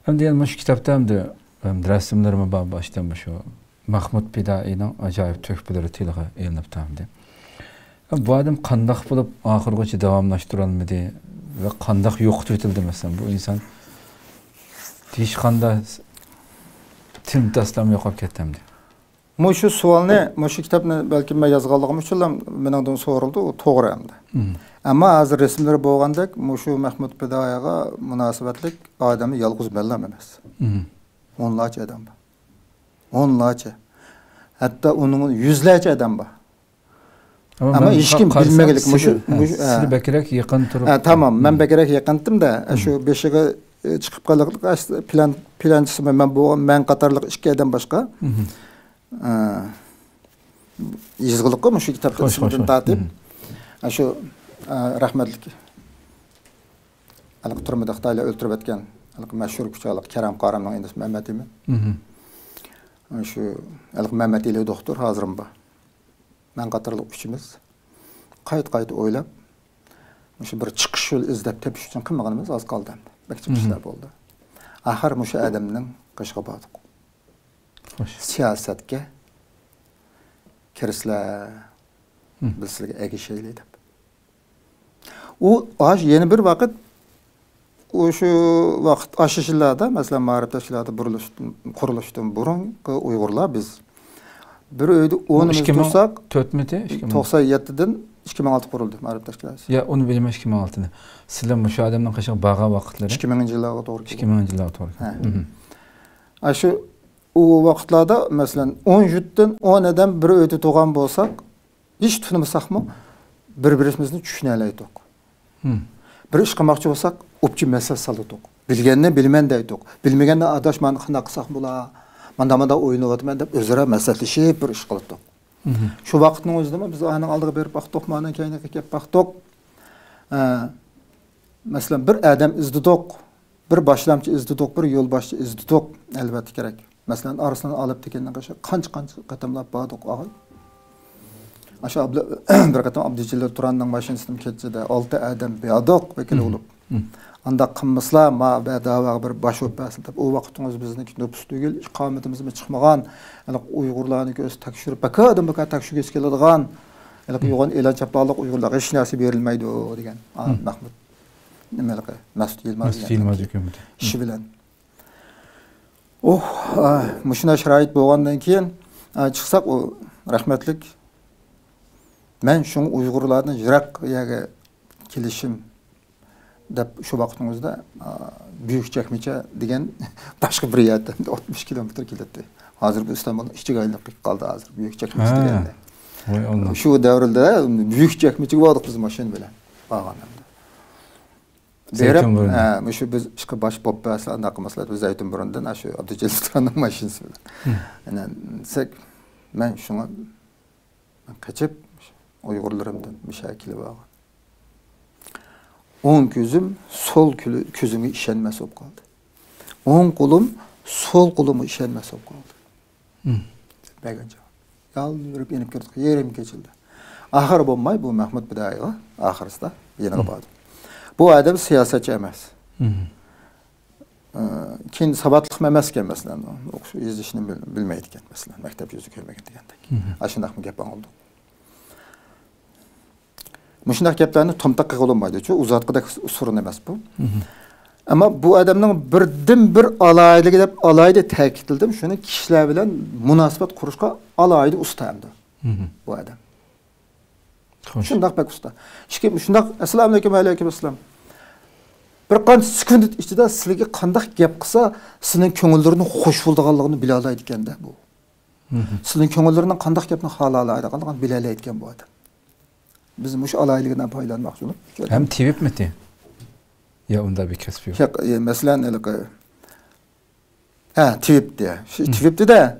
Hem de şu kitapta hem de resimlerime baştan şu Mahmud Pidai'nin acayip töhfeleri tilg'i elinip tamdı. Bu adam qandaq bulup ahırgacha davamlaştırılmadı ve qandaq yo'qotib etildi mesela bu insan hech qanday tim taslam yo'qolib ketdimdi. Şu sualni, şu kitapni balki men yozganligim uchun ham mendan so'raldi, u to'g'ri hamda. Ammo hozir resimlari bo'lgandek, şu Mahmud Pidai'ga munosabatlik odamni yolg'iz bellam emas. Onlarca adam bor. Onlarca. Hatta onun yüzlerce adam var. Ama hiç kim bilmegelik. Siz bekerek yakın turup. Tamam, ben bekerek yakındım da şu beşiğe çıkıp kalıqlık plançısı ben Katarlık iki adam başka. Yazgılık mı şu kitapta ismini tatip. Şu rahmetlik alık turmada Xitayla öldürüp etken alık meşhur küçük Kerem Karam'ın endisi Mehmet Emin. Şu alık Mehmet ile doktor hazırım ba. Ben Katarlık üçümüz kayıt oylap şu bir çıkış yol izlep tepiş için kılmaganımız az kaldı. Belki işler oldu. Ahir şu adamның qışqa badık. Siyasetke kirisler bizlerge egi şeyleydi. O yeni bir vakit o şu vakit aşışlarda mesela mağrib teşkilatı kuruluştan burun Uygurlar biz bir öydü 10'umuz tutsak 97'den 2006 kuruldu mağrib teşkilatı. Ya onu bilmem 2006'da. Sizler bu şu adamdan kaçak bağa vakitleri? 2000 yıllara doğru. 2000 yıllara doğru. Şu o vakitlarda mesela 17'den 10 adam bir öydü doğan bolsak hiç tutmasak mı birbirimizni düşüneleydik. Bir iş qilmoqchi bo'lsak, o'pchi mesaj saladik. Bilganni bilmen deydik. Bilmaganni adashmani qanday qilsak bo'la, manda o'ynayotiman deb o'zaro maslahatlashib bir ish qildik. Shu vaqtning o'zida biz aning oldiga berib baqdik, mana keyinga kelib baqdik. Masalan, bir adam izdidik, bir boshlamchi izdidik, bir yo'lboshchi izdidik, albatta kerak. Masalan, arasini olib degandan qancha qatamlab bordik, og'ay. Aşağı bir qatam Abdücelil Turan'ın maşinasını keçide 6 adam beyadık vekil olup. Anda qımısla ma bedava bir baş öpəsin deb o vaqtımız bizni nüfus tügül iqametimiz mi çıxmağan, yani Uygurlarni göz takşürüp bakadım takşürüp keladigan, yani yoğun elan çaplarlıq Uygurlarga hech narsa berilmaydi degan. Mahmud nimalar Mas'ud Yilmaz hükümeti. İşi bilan. Muşuna şarait bo'lgandan keyin chiqsak o rahmetlik men şunu Uygurlardan Irak yaga kelishim deb şu vaqtimizda Büyükçekmece degan başka bir yerden 60 kilometre keldi. Hazır bu İstanbul'un işçi aylık kaldı hazır Büyükçekmece degende. Şu davrda Büyükçekmece vardık biz maşin bilan bağlananda. Berip şu biz işe baş popbası anaqmaslar biz Zeytinburundan şu Abdücelil Turan'ın maşinasi bilan. Yani sek men şuna kaçıp Uygurlarımdan müşakili var. 10 gözüm sol közümü işenmez olup kaldı. 10 kolum sol kolumu işenmez olup kaldı. Bəgən cevap. Yal yürüp yenip girdik, yerim geçildi. Ahır bulmay bu Mahmud Pidai'ga, ahırızda yeni kapadı. Bu adam siyasetçi emas. Keyin sabatlık memesken mesela, o izlişini bilmeydiken mesela, mektep yüzü görmegen degandek. Aşındaq mı gepan oldu. Muşundaq gaplarni tomtaqqa qo'llanmaydi. Çünkü uzatqidek sorun emas bu. Ama bu adamның birden bir alayligi deb alayda ta'kidladim. Shuni kishilar bilan munosabat qurishga alayda ustamdi. Bu adam. Shundaq bak usta. Ishkim shundaq assalomu alaykum va alaykum assalom. Bir qancha sekund ichida sizlarga qandaq gap qilsa, sizning ko'ngillarning xush bo'lganligini bila oladi ekanda bu. Sizning ko'ngillarning qandaq gapni xohlalaydiganligini bila oladi ekan bu adam. Bizim bu alaylıgından paylanmak için. Hem TV'p mi diye? Ya onda bir kesbi yok. Mesela ne kadar? TV'p diye. TV'p'ti de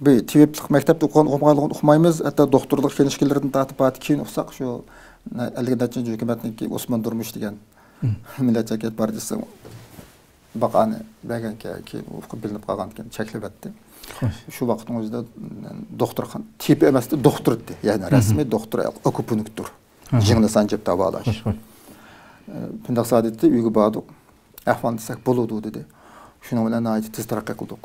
bir TV'plik mektepte okumayımız, hatta doktorluk kenişkilerden tatip atı keyin okusak şu 50-ci hükümetindeki Osman Durmuş degen Millet Ceket Partisi bakanı bəgən ki okup bilinip qalğan ekan, çəkilib etdi. Şu vaqtın özündə doktorxan tip emasdı, doktor idi. Yani resmi doktor akupunktur. Jingni sanjib tabalaş. Pindaq saadetdə uyğu bardıq. ahvolni desak bo'ladi dedi. Shuning bilan aytib tez taraqqiy qildik.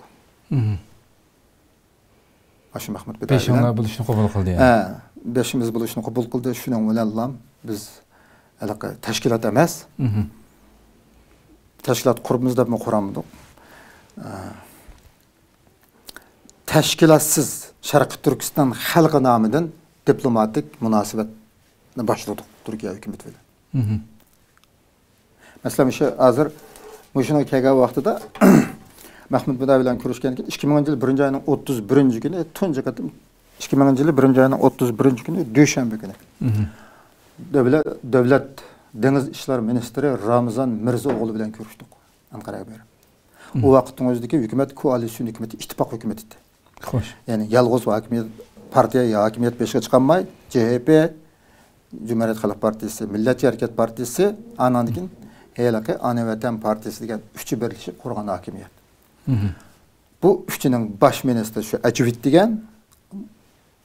Shu Mahmud Biday Beşinga buluşunu qabul qildi yani. Beşimiz buluşunu qabul qildi. Shuning bilan biz aloqa tashkilot emas. Tashkilot quribmiz deb quramidik. Tashkilotsiz Sharqiy Turkiston xalqi nomidan diplomatik munosabatni boshladik Turkiya hukumati bilan. Masalan, hozir shuna kelgan vaqtida Mahmud Biday bilan ko'rishgandan keyin 2000-yil 1-oyning 31-kuni tunji qatim 2000-yil 1-oyning 31-kuni dushanba kuni. Davlat dengiz ishlar ministri Ramzan Mirzao'g'li bilan ko'rishdik Anqaraga borib. U vaqtning o'zidagi hukumat koalitsion hukumati, ittifoq hukumati edi. Xo'sh. Ya'ni yolg'iz hokimiyat partiya hokimiyat beshga chiqolmay, CHP, Cumhuriyet Xalq Partiyasi, Millatchi Harakat Partiyasi, andan keyin Elaqi Ana Vatan Partiyasi degan uchchi birlashib qurgan hokimiyat. Bu üçünün baş ministri şu Ecevit degan,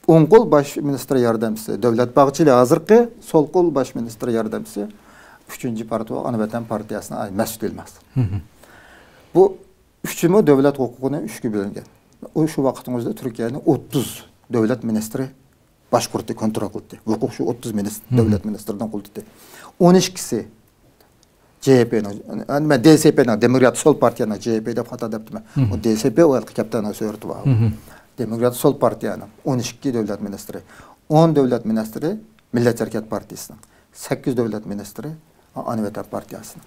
o'ng qo'l baş ministri yordamchisi, Davlat Bag'chili hozirgi sol qo'l baş ministri yordamchisi, 3-partiya Ana Vatan Partiyasining mas'ul emas. Bu üçümü davlat huquqini 3ga bo'lingan. O şu vaqtning o'zida Turkiyaning 30 davlat ministri boshqurdi, kontrol qildi. Huquq shu 30 davlat ministridan qildi. 12si CHP'nin, yani DSP'nin, Demokrat Sol Partiyanın CHP'de hata deptime. O DSP o halkı kaptanı söyledi var. Demokrat Sol Partiyanın 12 devlet ministri, 10 devlet ministri Milletchi Harakat Partiyasının, 8 devlet ministri Ana Vatan Partiyasının.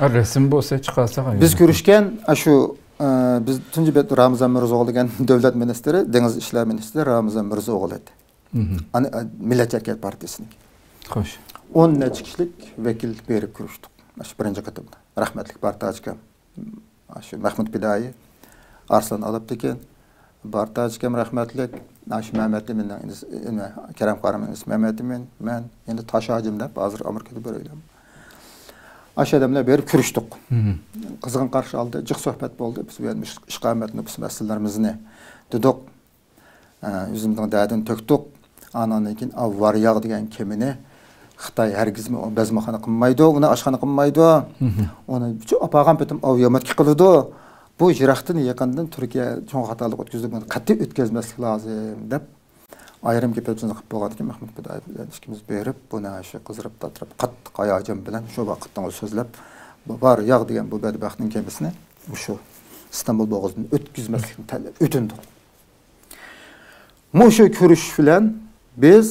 Resim bo'lsa chiqarsa. Biz ko'rishgan shu biz tunji bet Ramzan Mirzao'g'li degan devlet ministri, dengiz ishlar ministri Ramzan Mirzao'g'li edi. Milletchi Harakat Partiyasının. Xo'sh. 10 necha kishilik vakil berib ko'rishdik. Şu birinci qatimda rahmetlik Bartajkam, şu Mahmud Biday, Arslan Alaptekin, Bartajkam rahmetlik, şu Mehmetli menden, Kerem Karaman ismi Mehmetli men, endi taş ağacım deb, hazır Amerikada böyleyim. Aşı adamlar berip görüştük. Kızgın karşı aldı, cık sohbet oldu. Biz vermiş işkametini, biz meselelerimizni dedik. Yüzümden dağdan töktük. Anandan keyin var yağ degan kemini Xitay hergizmi bezmaxana qilmaydi, uni oshxona qilmaydi. Uni apag'an bitim avyomatga qiladi. Bu Iroqdan yaqindan Turkiya cho'ng xatolik o'tkazdi, buni qat'iy o'tkazmaslik lozim deb ayrim gaplarni qilib bo'lgan ekan Mahmud Biday bilan ikkimiz berib, buni shu qizirib tatrib qattiq hayajon bilan shu vaqtdan so'zlab, var yog' degan bu badbaxtning kemisini shu İstanbul bo'g'ozidan o'tkazmaslikni talab o'tindi. Mushu ko'rish bilan biz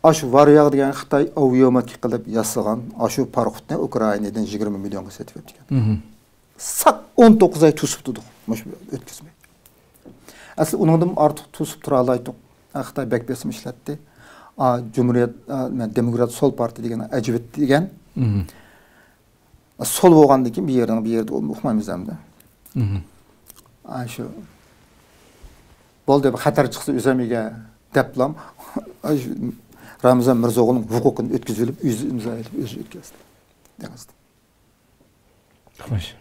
Aşı var yağ degan Xitay avyomatga qilib yasagan aşı parxutni Ukrainadan 20 millionga sotib etgan. Sak 19 ay tusib turdik, mush o'tkazmay. Asli uningdan ortiq tusib tura olmaydik. Xitay bekbesim ishlatdi. Cumhuriyet Demokrat Sol Partiya degan Ecevit degan. Sol bo'lgandan keyin bir yerda o'qmaymiz hamda. Aşı bo'ldi xatar chiqsa o'zamiga deplam. Ramzan Mirzaoğlu'nun hukukunu ötküzülüp, yüzü imza edip, özü ötküzdü. Yazdı. Hoş.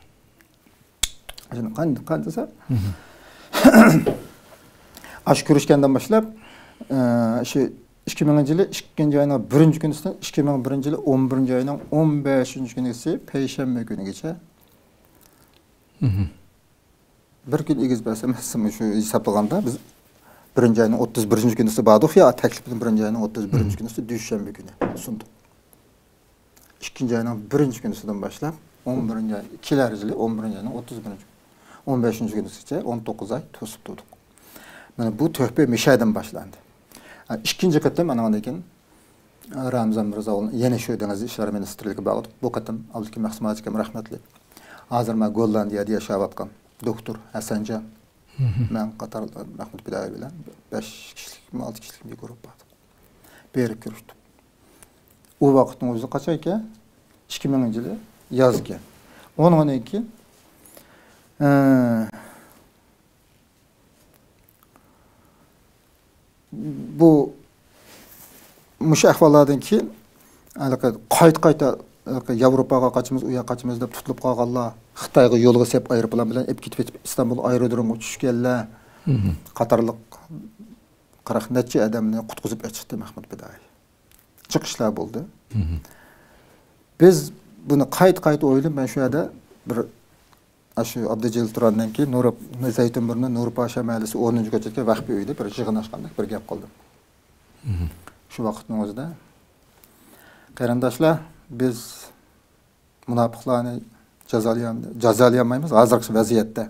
Şimdi kandıysa, aşı görüşkenden başlayıp, şu 2000-yılı 2. ayının 1. günüsünden 2001 yılı 11. ayının 15. günüsü Perşembe günü geçe. Bir gün egiz bəsəməsin şu hesaplaganda biz 1. ayının 31. günüsü bağdıq ya, təklifin 1. ayının 31. günüsü düşənbə günü sunduk. 2. ayının 1. günüsüdən başlayıb 11. ay, 2 ayı 11. ayının 31. 15. günüsü 19 ay tosub durduq. Yani bu töhbə Mişay'dan başlandı. Yani 2. qatım anağından keyin Ramzan Mirzaoğlu'nun yeni şöydeniz işler ministerliği bağlıdı. Bu qatım Abdülkim Mahsumatikam rahmetli. Hazır mən Gollandiyada yaşayıb atqan doktor Hasancan. Mən Qatar Mahmud Biday bilan 5 kişilik, 6 kişilik bir grup vardı. Berib görüşdük. O vaqtın özü qaça ekan? 2000 yılı yaz ekan. Ondan keyin bu mush ahvollardan keyin qayta Yevropaga qaçımız, uya qaçımız deb tutulib qolganlar, Xitoyga yo'lga sep aeroplan bilan ep ketib İstanbul aerodromiga tushganlar, qatarliq 40 necha odamni qutqizib chiqdi Mahmud Biday. Chiqishlar bo'ldi. Biz buni qayt o'ylab men shu yerda bir shu Abdujalil Turandan keyin Nur Zaytunburni Nur Pasha mahallasi 10-ko'chatga vaqfi uyda bir yig'in ochgandik, bir gap qildim. Shu vaqtning o'zida qarindoshlar biz munofiqlarni jazolamaymiz hozirgi vaziyatda.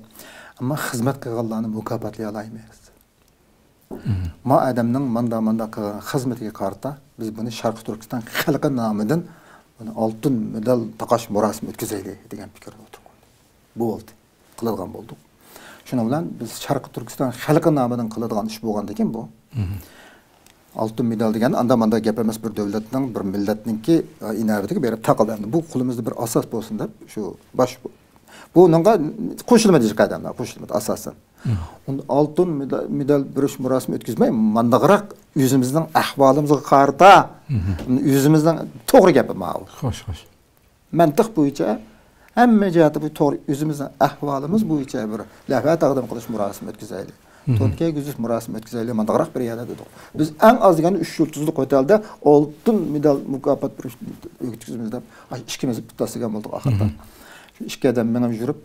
Ammo xizmat qilganlarni mukofotlay olmaymiz. Ma adamning manda qilgan xizmatiga qarata biz buni Sharq Turkiston xalqi nomidan buni oltin medal taqash murosimi o'tkazaylik degan fikrda o'tirdik. Bu oldu. Qiladigan bo'ldik. Shuning bilan biz Sharq Turkiston xalqi nomidan qiladigan ish bo'lgandan keyin bu oltin medal degan anda-manda gap emas, bir davlatning, bir millatningki inovatiga berib taqildi. Bu qo'limizda bir asos bo'lsin deb shu bosh bu nonga qo'shilmadi qadamlar, qo'shilmadi asosan. Oltin medal berish murosimi o'tkazmay, mandag'roq o'zimizning ahvolimizga qarata, o'zimizning to'g'ri gapi ma'qul. Xo'sh. Mantiq bo'yicha hamma jihati bu to'g'ri o'zimizning ahvolimiz bo'yicha bir lavha taqdim qilish murosimi o'tkazaylik. To'nka guzish murosimi o'tkazaylik, mandag'roq bir yerda dedik. Biz eng az degani 3 yulduzli otelda oltin medal mukofot berish o'tkazamiz deb ikkimiz bittasiga bo'ldik oxirda. Shu ikki odam men yurib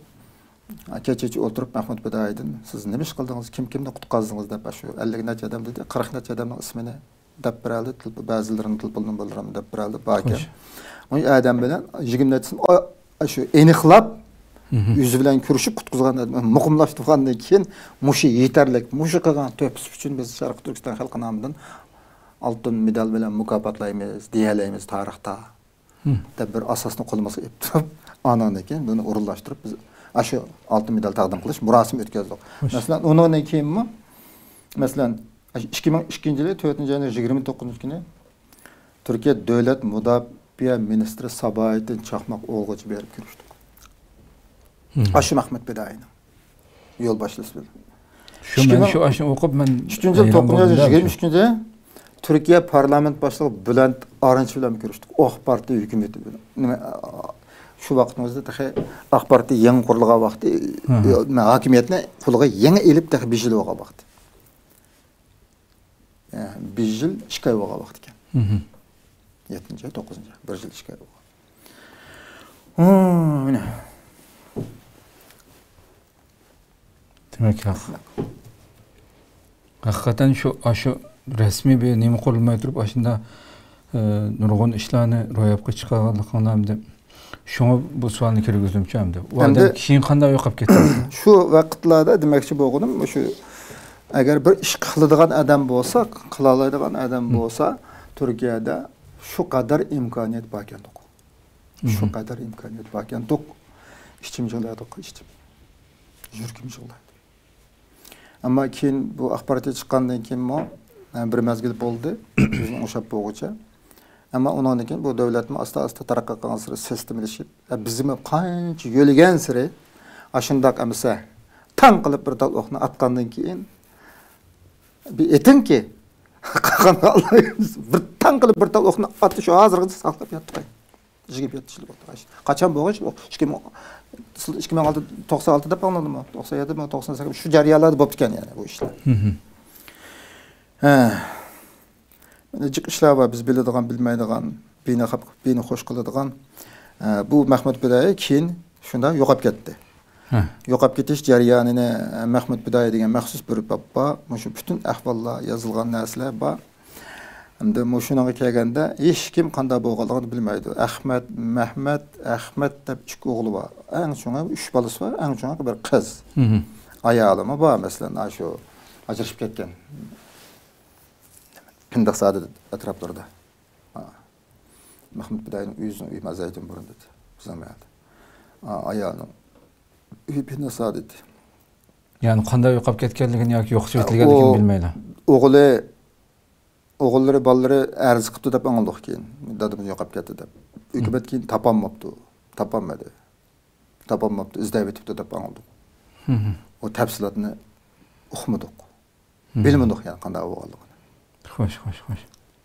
kecha o'tirib Mahmud Bidaydin siz nima ish qildingiz, kimni qutqazdingiz deb shu 50 necha odam dedi, 40 necha odamning ismini deb beraldi, ba'zilarini tilpilni bildiram deb beraldi baka. O odam bilan 20 nechasini shu aniqlab yüzü bilan ko'rishib qutqizgan muqimlashtirgandan keyin mushi yetarlik, mushi qilgan to'pis uchun biz Sharq Turkiston xalqi nomidan oltin medal bilan mukofotlaymiz, deyalaymiz tarixda. deb bir asosni qo'limizga ep turib, andan keyin buni o'rinlashtirib biz shu oltin medal taqdim qilish murosimi o'tkazdik. Masalan, undan keyinmi? Masalan, 2002-yil 4-29-kuni Turkiya davlat mudofaa ministri Sabahattin Chaqmoq o'g'liga berib ko'rishdik. Aşı Mahmud Beday'ın yol başlısı. Şu aşı okup ben 1923'te Türkiye parlament başlığı Bülent Arınç bilan görüştük. AK Parti hükümeti bilan. Şu vaqtimizda AK Parti yangi qurilgan vaqti hokimiyatni qo'liga yangi elib 5 yil bo'lgan vaqti. 5 yil 2 oy bo'lgan vaqt ekan. 7-9-1 yil 2 oy bo'lgan. Mana demek hakikaten şu resmi bir nemi kurulmaya durup aşında nurgun işlerini royapka çıkarganlıklarını hem de şunu bu sualını kirgizimçi hem de. O adam kişinin kanda yoqap ketdi. Şu vaqtlarda demekçi bo'lganim, şu agar bir ish qiladigan adam bo'lsa, qila oladigan adam bo'lsa, Turkiyada şu qadar imkoniyat bor ekan. Şu qadar imkoniyat bor ekan. İşçim jiladi, işçim. Yurkim jiladi. Ama keyin bu axborotga chiqqandan keyin bir mezgil bo'ldi, o'zing o'shab bo'g'icha. Ama ondan keyin bu davlatni asta-asta taraqqi qilgan siri sistemlashib, bizmi qancha yo'ligan siri ashundaq amsa tan qilib bir dal o'qni atgandan keyin bir etinki bir tan qilib bir dal o'qni atdi shu hozirgacha saqlab yotdi. Jigib yotishib o'tdi. Qachon bo'g'ish 2096 deb anladimmi? 97 mi 98 şu jarayonlarda bo'lib ekan yani bu ishlar. Jiq ishlar var biz biladigan, bilmaydigan, beni xo'sh qiladigan bu Mahmud Biday keyin shunda yo'qolib ketdi. Yo'qolib ketish jarayonini Mahmud Biday degan maxsus bir baba, shu butun ahvollar yozilgan narsalar bor. Endi shunga kelganda hech kim qanday bo'lganligini bilmaydi. Ahmad deb 3 o'g'li bor. Eng cho'ngi 3 bolasi bor, eng cho'ngi bir qiz. Ayolimi bor, masalan, shu ajrashib ketgan. Pindiq Saadi atroflarida. Mahmud Bidayning uyi mazaydim burunda dedi. Zamayat. Ayolim uyi Pindiq Saadi dedi. Yani qanday yo'qolib ketganligini yoki yo'qchilik etilganligini bilmaydi. O'g'illari, bolalari arz qilibdi deb angladiq keyin. Dadimiz yo'qolib ketdi deb. Hukumat keyin topolmadi. Izlab etibdi deb angladiq. O tafsilotni uqmadik. Bilmadik yani qanday bo'lganligini. Xo'sh.